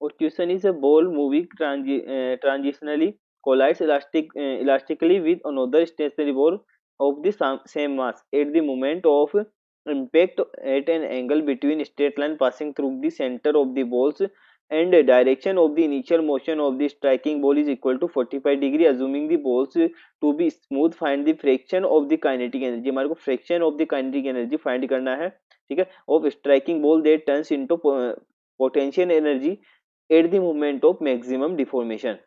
और question is, a ball moving transitionally collides elastically with another stationary ball of the same mass at the moment of impact at an angle between straight line passing through the center of the balls and direction of the initial motion of the striking ball is equal to 45 degree. Assuming the balls to be smooth, find the fraction of the kinetic energy. हमारे को fraction of the kinetic energy find करना है, ठीक है, of striking ball that turns into potential energy at the moment of maximum deformation.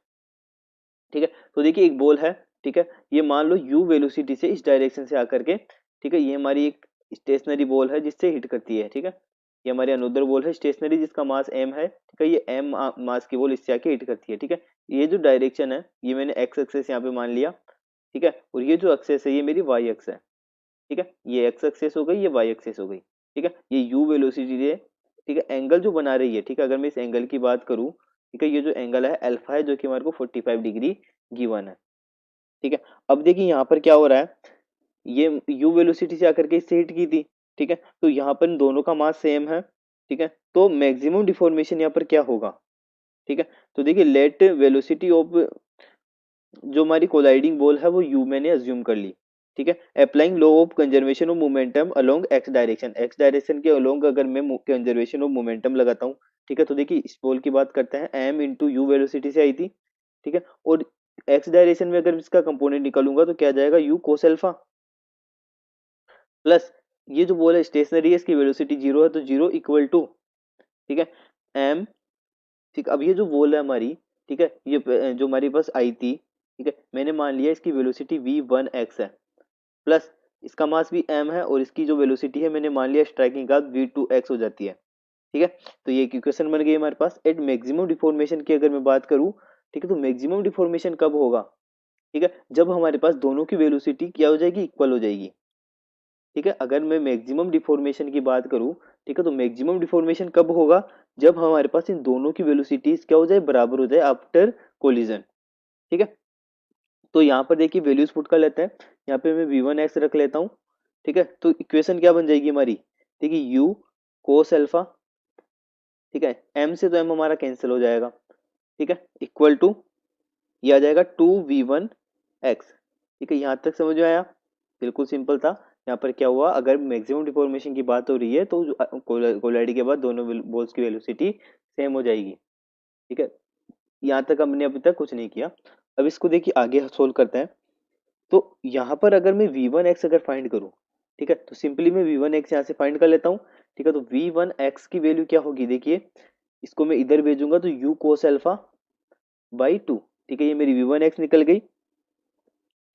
ठीक है, तो देखिए एक बॉल है, ठीक है, ये मान लो u वेलोसिटी से इस डायरेक्शन से आकर के, ठीक है, ये हमारी एक स्टेशनरी बॉल है जिससे हिट करती है, ठीक है, ये हमारी अनदर बॉल है स्टेशनरी जिसका मास m है, ठीक है, ये m मास की बॉल इससे आके हिट करती है, ठीक है, ये जो डायरेक्शन है ये मैंने x एक्सेस यहाँ पे मान लिया, ठीक है, और ये जो एक्सेस है ये मेरी y एक्स है, ठीक है, ये x एक्सेस हो गई, ये y एक्सेस हो गई, ठीक है, ये u वेलोसिटी है, ठीक है, एंगल जो बना रही है, ठीक है, अगर मैं इस एंगल की बात करूं, ठीक है, ये जो एंगल है अल्फा है जो कि हमारे को 45 डिग्री गिवन है, ठीक है। अब देखिए यहाँ पर क्या हो रहा है, ये u वेलोसिटी से आकर के इससे हिट की थी, ठीक है, तो यहाँ पर इन दोनों का मास सेम है, ठीक है, तो मैक्सिमम डिफॉर्मेशन यहाँ पर क्या होगा, ठीक है, तो देखिए लेट वेलोसिटी ऑफ जो हमारी कोलाइडिंग बॉल है वो u मैंने अज्यूम कर ली, ठीक है, applying law of conservation of momentum along x direction के अलोंग अगर मैं कंजर्वेशन ऑफ मोमेंटम लगाता हूँ, ठीक है, तो देखिए इस बॉल की बात करते हैं m इंटू यू वेलोसिटी से आई थी, ठीक है, और एक्स डायरेक्शन में अगर इसका कंपोनेंट निकालूंगा तो क्या जाएगा u कोस अल्फा प्लस ये जो बॉल है स्टेशनरी है इसकी वेलोसिटी जीरो है तो जीरो इक्वल टू, ठीक है, m, ठीक, अब ये जो बॉल है हमारी, ठीक है, ये जो हमारे पास आई थी, ठीक है, मैंने मान लिया इसकी वेलोसिटी v1x है प्लस इसका मास भी m है और इसकी जो वेलोसिटी है मैंने मान लिया स्ट्राइकिंग का v2x हो जाती है, ठीक है, तो ये इक्वेशन बन गई हमारे पास। एट मैक्सिमम डिफॉर्मेशन की अगर मैं बात करूं, ठीक है, तो मैक्सिमम डिफॉर्मेशन कब होगा, ठीक है, जब हमारे पास दोनों की वेलोसिटी क्या हो जाएगी, इक्वल हो जाएगी, ठीक है, अगर मैं मैक्सिमम डिफॉर्मेशन की बात करूं, ठीक है, तो मैक्सिमम डिफॉर्मेशन कब होगा, जब हमारे पास इन दोनों की वेलोसिटीज क्या हो जाए, बराबर हो जाए आफ्टर कोलिजन, ठीक है, तो यहाँ पर देखिए वैल्यूज पुट कर लेते हैं, यहाँ पे मैं v1x रख लेता हूँ, ठीक है, तो इक्वेशन क्या बन जाएगी हमारी, देखिए u कोस अल्फा, ठीक है, m से तो m हमारा कैंसिल हो जाएगा, ठीक है, इक्वल टू ये आ जाएगा 2v1x, ठीक है, यहाँ तक समझ में आया, बिल्कुल सिंपल था। यहाँ पर क्या हुआ, अगर मैक्सिमम डिफॉर्मेशन की बात हो रही है तो कोलाइडी के बाद दोनों बॉल्स की वेलोसिटी सेम हो जाएगी, ठीक है, यहाँ तक हमने अभी तक कुछ नहीं किया। अब इसको देखिए आगे सोल्व करते हैं, तो यहाँ पर अगर मैं v1x अगर फाइंड करूँ, ठीक है, तो सिंपली मैं v1x यहाँ से फाइंड कर लेता हूँ, ठीक है, तो v1x की वैल्यू क्या होगी, देखिए इसको मैं इधर भेजूंगा तो u कोस अल्फा बाई 2, ठीक है, ये मेरी v1x निकल गई,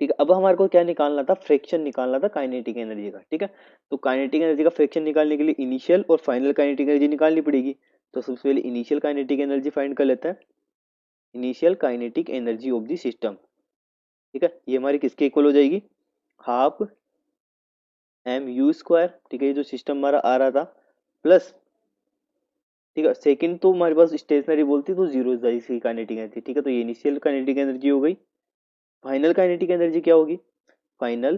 ठीक है, अब हमारे को क्या निकालना था, फ्रैक्शन निकालना था काइनेटिक एनर्जी का, ठीक है, तो काइनेटिक एनर्जी का फ्रैक्शन निकालने के लिए इनिशियल और फाइनल काइनेटिक एनर्जी निकालनी पड़ेगी, तो सबसे पहले इनिशियल काइनेटिक एनर्जी फाइंड कर लेते हैं, initial kinetic energy of the system, ठीक है, ये हमारी किसके इक्वल हो जाएगी, हाफ एम यू स्क्वायर, ठीक है, ये जो सिस्टम हमारा आ रहा था प्लस, ठीक है, सेकंड तो हमारे पास स्टेशनरी बोलती तो जीरो इसकी काइनेटिक एनर्जी, ठीक है, तो ये इनिशियल काइनेटिक एनर्जी हो गई। फाइनल काइनेटिक एनर्जी क्या होगी, final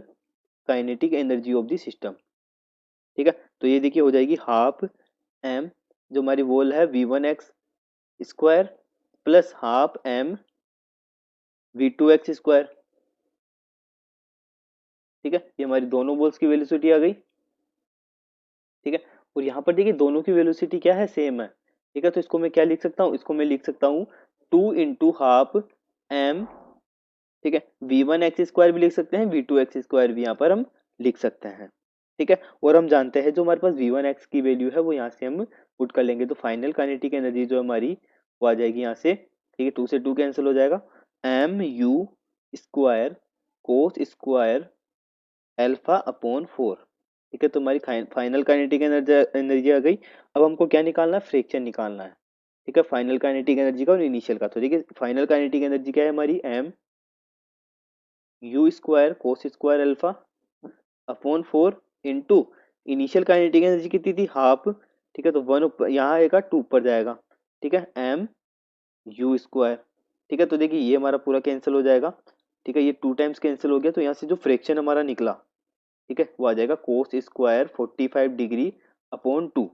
kinetic energy of the system, ठीक है, तो ये देखिए हो जाएगी हाफ एम जो हमारी वॉल है v1x square plus half M v2x square, ठीक है, ये हमारी दोनों बॉल्स की वेलोसिटी आ गई, ठीक है, और यहाँ पर देखिए दोनों की वेलोसिटी क्या है, सेम है, ठीक है, तो इसको मैं क्या लिख सकता हूँ, इसको मैं लिख सकता हूँ 2 × 1/2 m, ठीक है, v1x स्क्वायर भी लिख सकते हैं, v2x स्क्वायर भी यहाँ पर हम लिख सकते हैं, ठीक है, और हम जानते हैं जो हमारे पास v1x की वैल्यू है वो यहाँ से हम पुट कर लेंगे, तो फाइनल काइनेटिक एनर्जी जो हमारी वो आ जाएगी यहाँ से, ठीक है, 2 से 2 कैंसिल हो जाएगा, M U square cos square alpha upon 4, ठीक है, तो हमारी फाइनल काइनेटिक एनर्जी आ गई। अब हमको क्या निकालना है, फ्रैक्शन निकालना है, ठीक है, फाइनल काइनेटिक एनर्जी का और इनिशियल का, तो देखिए फाइनल काइनेटिक एनर्जी क्या है हमारी, M U square cos square alpha upon 4 into initial kinetic energy कितनी थी, हाफ, ठीक है, तो 1 ऊपर यहाँ आएगा 2 ऊपर जाएगा, ठीक है, एम यू स्क्वायर, ठीक है, तो देखिए ये हमारा पूरा कैंसिल हो जाएगा, ठीक है, ये 2 टाइम्स कैंसिल हो गया, तो यहाँ से जो फ्रैक्शन हमारा निकला, ठीक है, वो आ जाएगा कोस स्क्वायर 45 डिग्री अपॉन 2,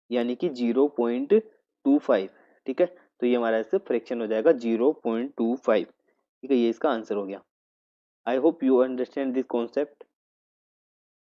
यानी कि 0.25, ठीक है, तो ये हमारा इससे फ्रैक्शन हो जाएगा 0.25। ठीक है, ये इसका आंसर हो गया। I hope you understand this concept.